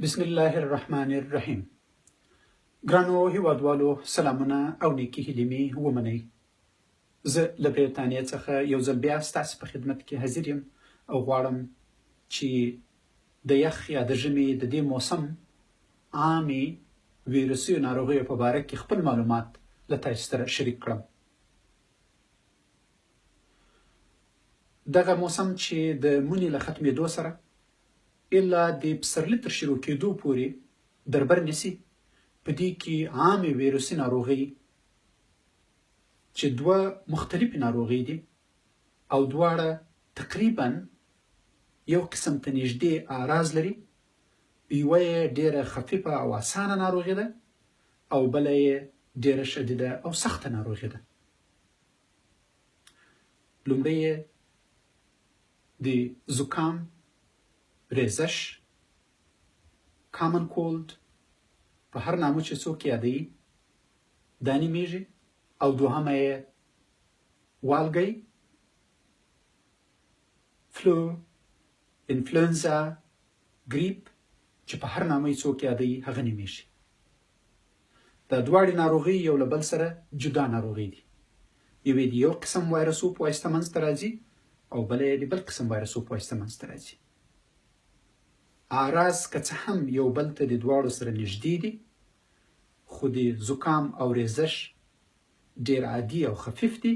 بسم الله الرحمن الرحیم. ګرانو هیوادوالو، سلامونه او نیکې هیلې مې ومنئ. زه له بریتانیا څخه یو ځل بیا ستاسو په خدمت کې حاضر یم او غواړم چې د یخ یا د ژمي د دې موسم عامې ویروسي ناروغیو په باره کې خپل معلومات له تاسو سره شریک کړم. دغه موسم چې د مني له ختمېدو سره الا د پسرلي تر شروع کېدو پورې دربر نیسي، په دې کې عامې ویروسي ناروغۍ چې دوه مختلفې ناروغۍ دي او دواړه تقریبا یو قسم ته نږدې اعراض لري. یوه یې ډېره خفیفه او اسانه ناروغي ده او بله یې ډېره شدیده او سخته ناروغي ده. لومړی یې د زکام، ریزش، کامن کولد په هر نامه چې څوک یادوي دا نومیږي، او دوهمه یې والګی، فلو، انفلونزا، ګریپ چې په هر نامه یې څوک یادوي هغه نومیږي. دا دواړې ناروغۍ یو له بل سره جدا ناروغۍ دي. یوې د یو قسم وایرسو په واسطه منځته راځي او بله یې د بل قسم وایرسو په واسطه منځته راځي. اعراض که څه هم یو بل ته د دواړو سره نږدې دي، خو د زکام او ریزش ډېر عادي او خفیف دي،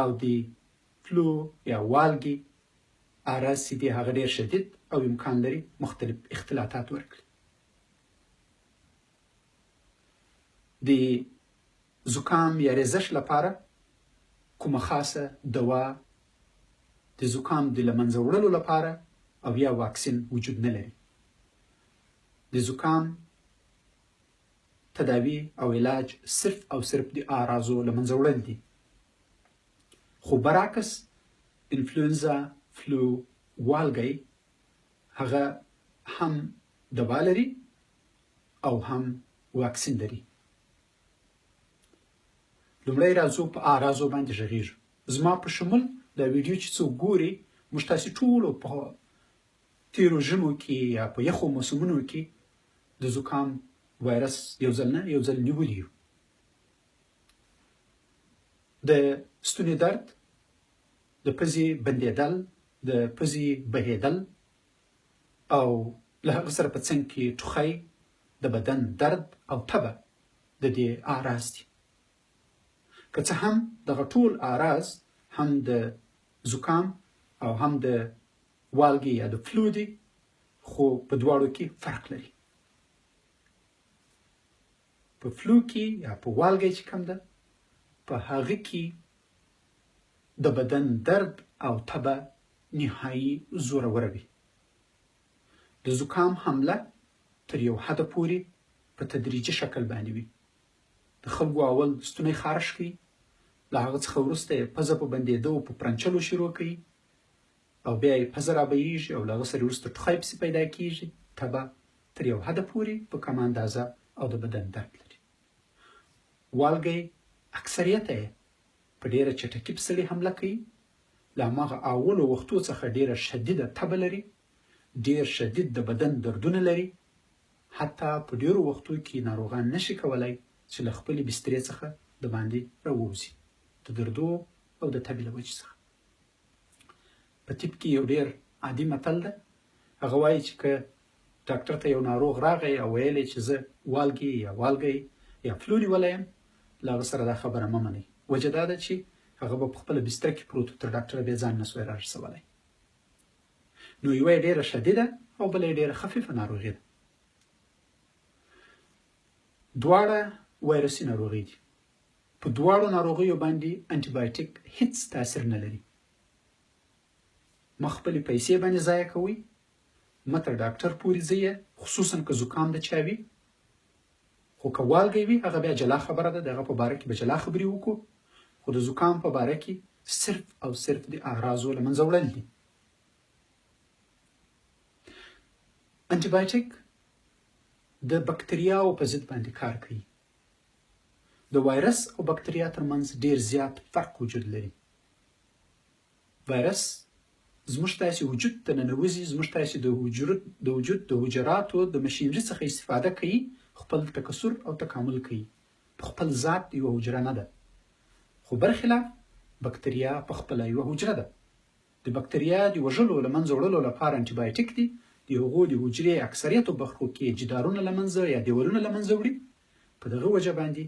او د فلو یا والګي اعراض چې دي هغه ډېر شدید او امکان لري مختلف اختلاطات ورکړي. د زکام یا ریزش لپاره کومه خاصه دوا د زکام د له منځه وړلو لپاره او یا واکسین وجود نه لري. د زکام تداوی او علاج صرف او صرف د اعراضو له منځه وړل دي، خو برعکس انفلونزا، فلو، والګی هغه هم دوا لري او هم واکسین لري. لومړی راځو په اعراضو باندې غږیږو. زما په شمول دا ویډیو چې څوک ګوري، موږ تاسې ټولو په تیرو ژمو کې یا په یخو موسمونو کې د زکام وایرس یو ځل نه یو ځل نیولی یو. د ستوني درد، د پزې بندېدل، د پزې بهېدل او له هغه سره په څنګ کې ټوخی، د بدن درد او تبه د دې اعراض دي. که څه هم دغه ټول اعراض هم د زکام او هم د والګي یا د فلو دي، خو په دواړو کې فرق لري. په فلو کې یا په والګي چې کوم ده، په هغه کې د بدن درد او تبه نهایي زوروره وي. د زکام حمله تر یو حده پورې په تدریجي شکل باندې وي. د خلکو اول ستونی خارش کوي، له هغه څخه وروسته یې پزه په بندېدو په پرنچلو شروع کوي، او بیا یې پزه رابهیږي او له هغه سره وروسته ټوخی پسې پیدا کېږي. تبه تر یو حده پورې په کمه اندازه او د بدن درد لري. والګی اکثریت یې په ډېره چټکي پسې حمله کوي، له هماغه اولو وختو څخه ډېره شدیده تبه لري، ډېر شدید د بدن دردونه لري، حتی په ډېرو وختو کې ناروغان نشي کولی چې له خپلې بسترې څخه د باندې راووځي د دردو او د تبې له وجې څخه. په طب کې یو ډېر عادي متل ده، هغه وایي چې که ډاکټر ته یو ناروغ راغی او ویل یې چې زه والګی یا فلو نیولی یم، له هغه سره دا خبره مه منئ. وجه دا ده چې هغه به په خپله بستره کې پروت و، تر ډاکټره بیا ځان نسوی رارسولی. نو یوه یې ډېره شدیده او بله یې ډېره خفیفه ناروغي ده. دواړه وایرسي ناروغۍ دي. په دواړو ناروغیو باندې انټي بایوټیک هیڅ تاثیر نه لري. مه خپلې پیسې باندې ضایع کوئ، مه تر ډاکټر پورې ځئ، خصوصا که زکام د چا وي. خو که والګی وي هغه بیا جلا خبره ده، د هغه په باره کې به جلا خبرې وکړو. خو د زکام په باره کې صرف او صرف د اعراضو له منځه وړل دي. انټي بایوټیک د بکتریاو په ضد باندې کار کوي. د وایرس او بکتریا ترمنځ ډېر زیات فرق وجود لري. وایرس زموږ تاسې وجود ته ننوځي، زموږ تاسې د وجود د حجراتو د مشینري څخه استفاده کوي، خپل تکثر او تکامل کوي. په خپل ذات یوه حجره نه ده. خو برخلاف بکتریا په خپله یوه حجره ده. د بکتریا د وژلو له منځه وړلو لپاره انټي بایوټیک دي. د هغو د حجرې اکثریتو برخو کې جدارونه له منځه یا دیوالونه له منځه وړي. په دغه وجه باندې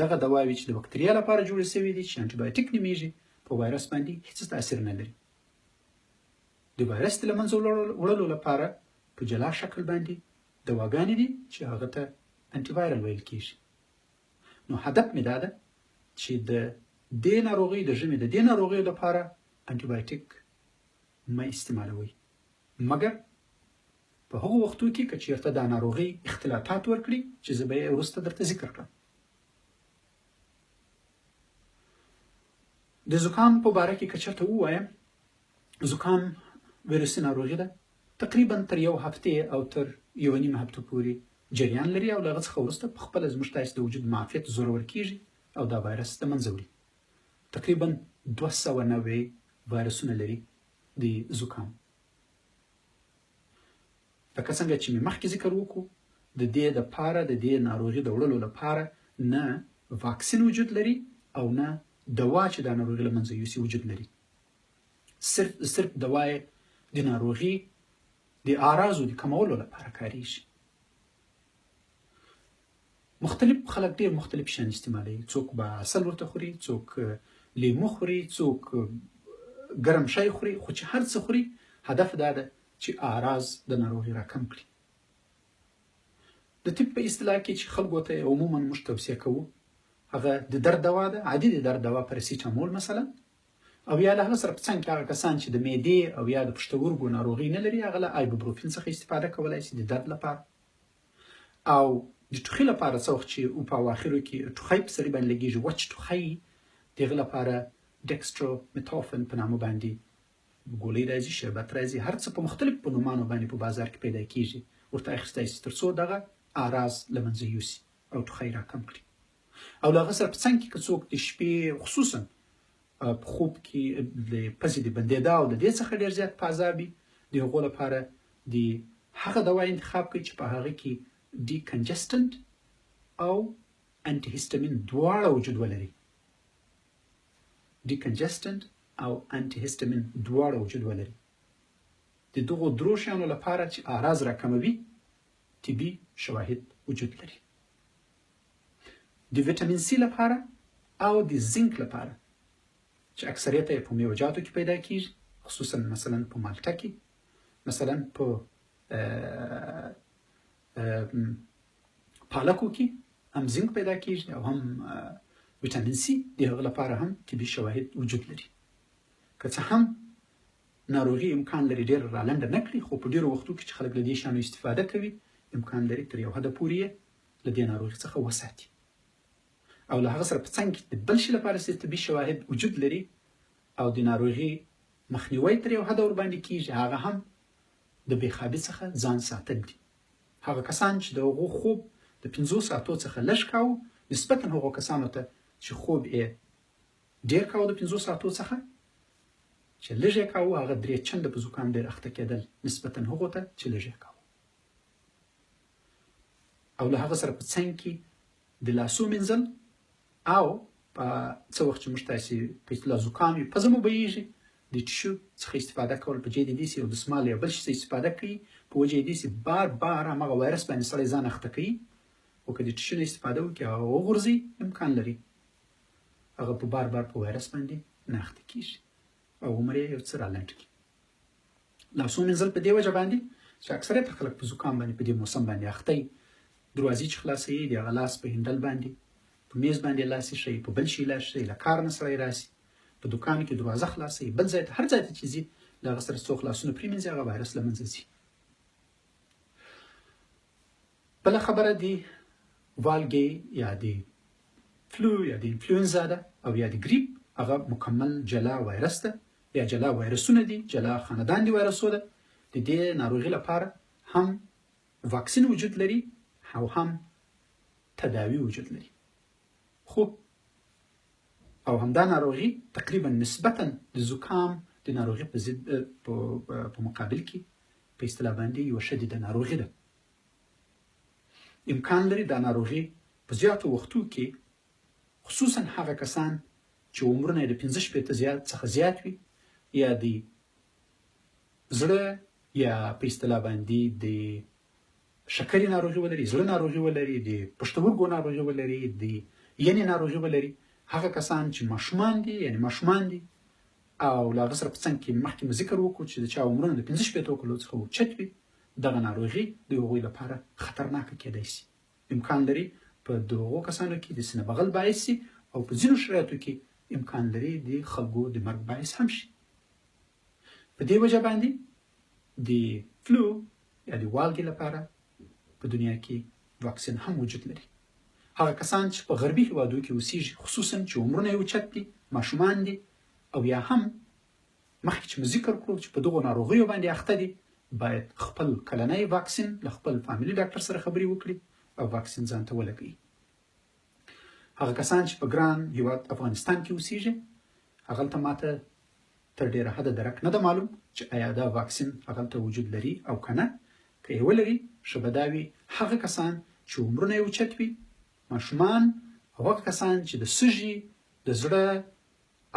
دغه دواوې چې د بکتریا لپاره جوړې شوي دي چې انټي بایوټیک نومیږي، په وایرس باندې هیڅ تاثیر نه لري. د وایرس د له منځه وړلو لپاره په جلا شکل باندې دواګانې دي چې هغه ته انټي وایرل ویل کېږي. نو هدف مې دا ده چې د دې ناروغۍ د ژمي د دې ناروغۍ لپاره انټي بایوټیک مه استعمالوئ، مګر په هغو وختو کې که چېرته دا ناروغۍ اختلاطات ورکړي چې زه به یې وروسته درته ذکر کړم. د زکام په باره کې که چېرته ووایم، زکام ویروسي ناروغي ده. تقریبا تر یو هفتې او تر یوه نیمه هفتو پورې جریان لري او له هغه څخه وروسته په خپله زموږ تاسې د وجود معافیت زورور کېږي او دا وایرس د منځه وړي. تقریبا 290 وایرسونه لري د زکام. لکه څنګه چې مې مخکې ذکر وکړو، د دې دپاره د دې ناروغي د وړلو لپاره نه واکسین وجود لري او نه دوا چې دا ناروغي له منځه یوسي وجود لري. صرف دوا یې د ناروغي د اعراضو د کمولو لپاره کاریږي. مختلف خلک ډېر مختلف شیان استعمالوي. څوک به عسل ورته خوري، څوک لیمو خوري، څوک ګرم شی خوري، خو چې هر څه خوري هدف دا ده چې اعراض د ناروغي راکم کړي. د طب په اصطلاح کې چې خلکو ته عموما موږ توصیه کوو، هغه د درد دوا ده، عادي د درد دوا پراسیټامول مثلا، او یا له هغه سره په څنګ کې هغه کسان چې د معدې او یا د پښتورګو ناروغي نه لري، هغه له آیبوپروفین څخه استفاده کولی شي د درد لپاره. او د ټوخي لپاره څه وخت چې په اواخرو کې ټوخی په سړي باندې لګېږي، وچ ټوخی، د هغه لپاره ډیکسټرومیټافن په نامه باندې ګولۍ راځي، شربت راځي، هر څه په مختلفو نومانو باندې په بازار کې پیدا کېږي، ورته اخیستی شي تر څو دغه اعراض له منځه یوسي او ټوخی راکم کړي. او له هغه سره په څنګ کې که څوک د شپې خصوصا په خوب کې د پزې د بندېدا او د دې څخه ډېر زیات په عذاب وي، د هغو لپاره د هغه دوا انتخاب کوي چې په هغه کې ډیکنجسټنټ او انټي هیسټامین دواړه وجود ولري. ډیکنجسټنټ او انټي هیسټامین دواړه وجود ولري. د دغو درو شیانو لپاره چې اعراض راکموي طبي شواهد وجود لري. د ویټامین سي لپاره او د زینک لپاره چې اکثریت یې په میوه‌جاتو کې پیدا کېږي، خصوصا مثلا په مالټه کې، مثلا په پالکو کې هم زینک پیدا کېږي او هم ویټامین سي، د هغه لپاره هم طبي شواهد وجود لري. که څه هم ناروغي امکان لري ډېر رالنډه نه کړي، خو په ډېرو وختو کې چې خلک له دې شیانو استفاده کوي امکان لري تر یو حده پورې یې له دې ناروغۍ څخه وساتي. او له هغه سره په څنګ کې د بل شي لپاره چې طبي شواهد وجود لري او د ناروغي مخنیوی تر یو حده ورباندې کېږي، هغه هم د بېخوابي څخه ځان ساتل دي. هغه کسان چې د هغو خوب د 5 ساعتو څخه لږ کاوه، نسبتا هغو کسانو ته چې خوب یې ډېر کاوه د 5 ساعتو څخه، چې لږ یې کاوه هغه 3 چنده په زکام ډېر اخته کېدل نسبتا هغو ته چې لږ یې کاوه. او له هغه سره په څنګ کې د لاسو مینځل او په څه وخت چې موږ تاسې په اصطلاح زکام وي پزه مو بهیږي، د ټیشو څخه استفاده کول، په جای د دې چې یو دسمال یا بل شي څخه استفاده کوي، په وجه یې دې چې بار بار همغه وایرس باندې سړی ځان اخته کوي، خو که د ټیشو نه استفاده وکړي هغه وغورځي، امکان لري هغه په بار بار په وایرس باندې نه اخته کېږي او عمر یې یو څه رالنډ کړي. لاسو مینځل په دې وجه باندې چې اکثریت خلک په زکام باندې په دې موسم باندې اخته وي، دروازې چې خلاصوي د هغه لاس په هینډل باندې په میز باندې لاس ایښی، په بل شي لاس ایښی، له کار نه سړی راسي، په دکان کې دروازه خلاصوي، بل ځای ته هر ځای ته چې ځي له هغه سره څو خلاصونه پرېمینځي هغه وایرس له منځه ځي. بله خبره د والګې یا د فلو یا د انفلوئنزا ده او یا د ګریپ، هغه مکمل جلا وایرس ده یا جلا وایرسونه دي، جلا خاندان د وایرسو ده. د دې ناروغي لپاره هم واکسین وجود لري او هم تداوی وجود لري. خو او همدا ناروغي تقریبا نسبتا د زکام د ناروغي په ضد په مقابل کې په اصطلاح باندې یو شدیده ناروغي ده. امکان لري دا ناروغي په زیاتو وختو کې خصوصا هغه کسان چې عمرونه د 15 څخه زیات وي یا د زړه یا په اصطلاح باندې د شکرې ناروغي ولري، زړه ناروغي ولري، د پښتورګو ناروغي ولري، د ینې ناروغي ولري، هغه کسان چې ماشومان دي او له هغه سره په څنګ کې مخکې مو ذکر وکړو چې د چا عمرونه د 15 کلو څخه اوچت وي، دغه ناروغي د هغوی لپاره خطرناکه کیدای شي. امکان لري په دغو کسانو کې د سینه بغل باعث شي او په ځینو شرایطو کې امکان لري د خلکو د مرګ باعث هم شي. په دې وجه باندې د فلو یا د والګې لپاره په دنیا کې واکسین هم وجود لري. هغه کسان چې په غربي هېوادو کې اوسېږي، خصوصا چې عمرونه یې اوچت دي، ماشومان دي او یا هم مخکې چې مو ذکر کړو چې په دغو ناروغیو باندې اخته دي، باید خپل کلنی واکسین له خپل فامیلي ډاکټر سره خبرې وکړي او واکسین ځان ته ولګوي. هغه کسان چې په ګران هېواد افغانستان کې اوسېږي، هغلته ماته تر ډېره حده درک نه ده معلوم چې آیا دا واکسین هغلته وجود لري او که نه. که یې ولري ښه به دا وي هغه کسان چې عمرونه یې اوچت وي، ماشومان او هغه کسان چې د سږي، د زړه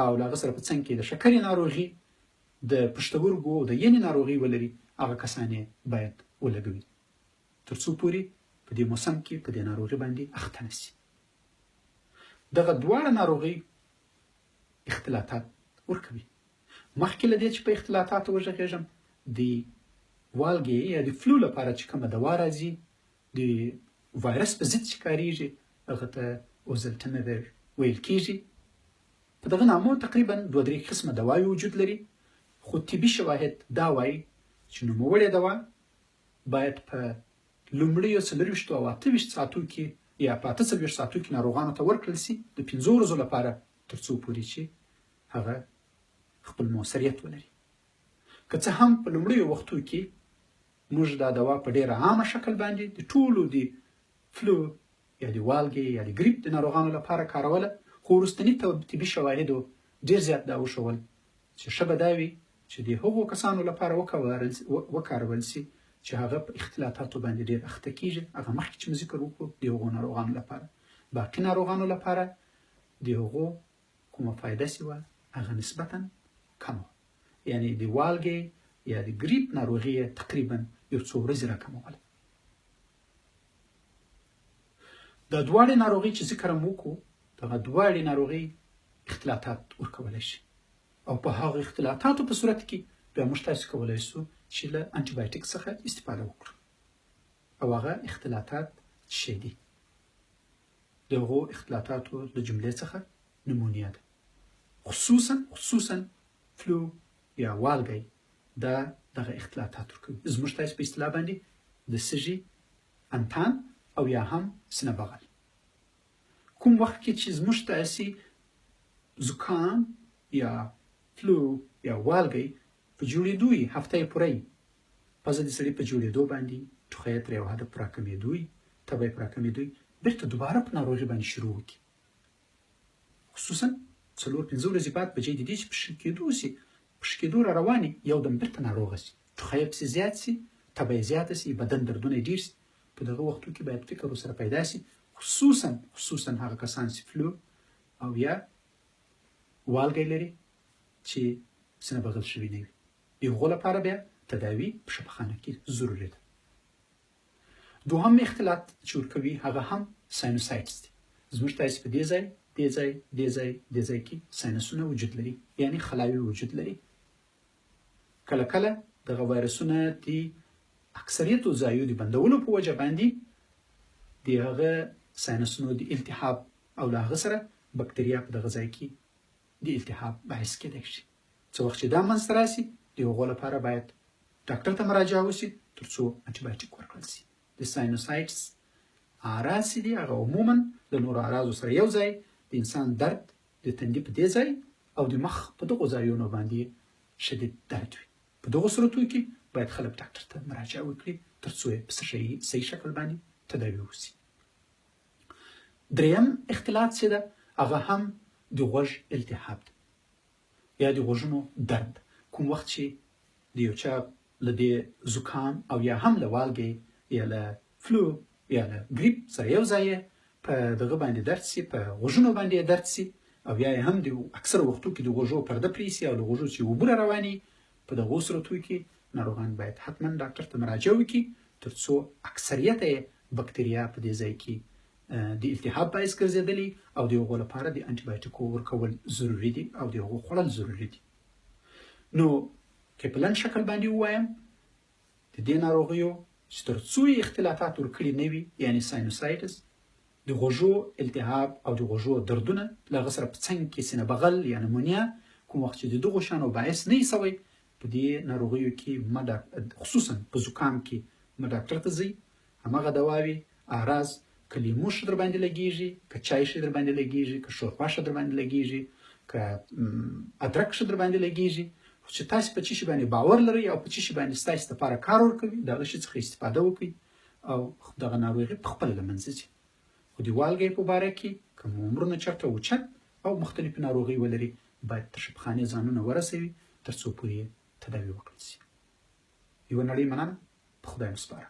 او له هغه سره په څنګ کې د شکرې ناروغي، د پښتورګو او د ینې ناروغي ولري، هغه کسان یې باید ولګوي تر څو پورې په دې موسم کې په دې ناروغي باندې اخته نه شي. دغه دواړه ناروغۍ اختلاطات ورکوي. مخکې له دې چې په اختلاطاتو وغږېږم، د والګې یا د فلو لپاره چې کومه دوا راځي، د وایرس په ضد چې کارېږي، هغه ته اوزلټنویر ویل کېږي. په دغه نامو تقریبا 2-3 قسمه دواوې وجود لري، خو طبي شواهد دا وایي چې نوموړې دوا باید په لومړیو 24 او 28 ساعتو کې یا په 48 ساعتو کې ناروغانو ته ورکړل شي د 15 ورځو لپاره، تر څو پورې چې هغه خپل موثریت ولري. که څه هم په لومړیو وختو کې موږ دا دوا په ډېره عامه شکل باندې د ټولو د فلو یا د والګې یا د ګریپ د ناروغانو لپاره کاروله، خو وروستني طبي شواهدو ډېر زیات دا وښول چې ښه به دا وي چې د هغو کسانو لپاره وکارول شي چې هغه په اختلاطاتو باندې ډېر اخته کېږي. هغه مخکې چې مو ذکر وکړو د هغو ناروغانو لپاره. باقي ناروغانو لپاره د هغو کومه فایده چې وه هغه نسبتا کمه وه، یعنې د والګې یا د ګریپ ناروغي یې تقریبا یو څو ورځې راکموله. دا دواړې ناروغۍ چې ذکر هم وکړو، دغه دواړې ناروغۍ اختلاطات ورکولی شي او په هغه اختلاطاتو په صورت کې بیا موږ تاسو کولی شو چې له انټي بایوټیک څخه استفاده وکړو. او هغه اختلاطات څه دي؟ د هغو اختلاطاتو له جملې څخه نمونیا ده. خصوصا فلو یا والګی دا دغه اختلاطات ورکوي. زموږ تاسو په اصطلاح باندې د سږي انتان او یا هم سینه بغل. کوم وخت کې چې زموږ تاسو زکام یا فلو یا والګی په جوړېدو یې هفته یې پوره وي، پزه د سړي په جوړېدو باندې ټوخی تر یو حده په راکمېدو وي، تبه یې په راکمېدو وي، بېرته دوباره په ناروغي باندې شروع وکړي. خصوصا 4-5 ورځې بعد په جای د دې چې په ښه کېدو شي، په ښه کېدو را روان یې یو دم بېرته ناروغه شي، ټوخی یې پسې زیات شي، تبه یې زیاته شي، بدن دردونه یې ډېر شي. په دغه وختو کې باید فکر ورسره پیدا شي، خصوصا هغه کسان چې فلو او یا والګی لري چې سینه بغل شوي نه وي. د هغو لپاره بیا تداوي په شفاخانه کې ضروري ده. دوهم اختلاط چې ورکوي هغه هم ساینوسایټس دي. زموږ تاسو په دې ځای کې ساینسونه وجود لري، یعنی خلاوي وجود لري. کله کله دغه وایرسونه د اکثریتو ځایو د بندولو په وجه باندې د هغه ساینسونو د التهاب او له هغه سره بکتریا په دغه ځای کې د التهاب باعث کېدای شي. څه وخت چې دا منځته راسي، د هغو لپاره باید ډاکټر ته مراجعه وشي تر څو انټي بایوټیک ورکړل شي. د ساینوسایټس اعراض چې دي هغه عموما د نورو اعراضو سره یو ځای د انسان درد د تندي په دې ځای او د مخ په دغو ځایونو باندې شدید درد وي. په دغو صورتو کې باید خلک ډاکټر ته مراجعه وکړي تر څو یې په صحیح شکل باندې تداوي وشي. دریم اختلاط چې ده هغه هم د غوږ التهاب ده یا د غوږونو درد. کوم وخت چې د یو چا له دې زکام او یا هم له والګې یا له فلو یا له ګریپ سره یو ځای په دغه باندې درد سي، په غوږونو باندې درد سي، او یا هم د اکثر وختو کې د غوږو پرده پرې سي او له غوږو چې اوبه رواني، په دغو صورتو کې ناروغان باید حتما ډاکټر ته مراجعه وکړي تر څو اکثریت بکتریا په دې ځای کې د التهاب باعث ګرځېدلي او د هغو لپاره د انټي بایوټیکو ورکول ضروري دي او د هغو خوړل ضروري دي. نو که په لنډ شکل باندې ووایم د دې ناروغیو چې تر څو یې اختلاطات ورکړي نه وي، یعنې ساینوسایټس، د غوږو التهاب او د غوږو دردونه، له هغه سره په څنګ کې سینه بغل یا نمونیا، کوم وخت چې د دغو شیانو باعث نه وي سوی، په دې ناروغیو کې خصوصا په زکام کې ډاکټر ته ځئ، هماغه دواوې اعراض که لیمو ښه در باندې لګېږي، که چای ښه در باندې لګېږي، که شوربه ښه در باندې لګېږي، که ادرک ښه در باندې لګېږي، خو چې تاسې په څه شي باندې باور لرئ او په څه شي باندې ستاسې دپاره کار ورکوي، د هغه شي څخه استفاده وکړئ او دغه ناروغي پخپله له منځه ځي. خو د والګۍ په باره کې که مو عمرونه چېرته اوچت او مختلفې ناروغۍ ولري، باید تر شفاخانې ځانونه ورسوي تر څو پورې تداوي وکړل شي. یوه نړۍ مننه، په خدای مو سپاره.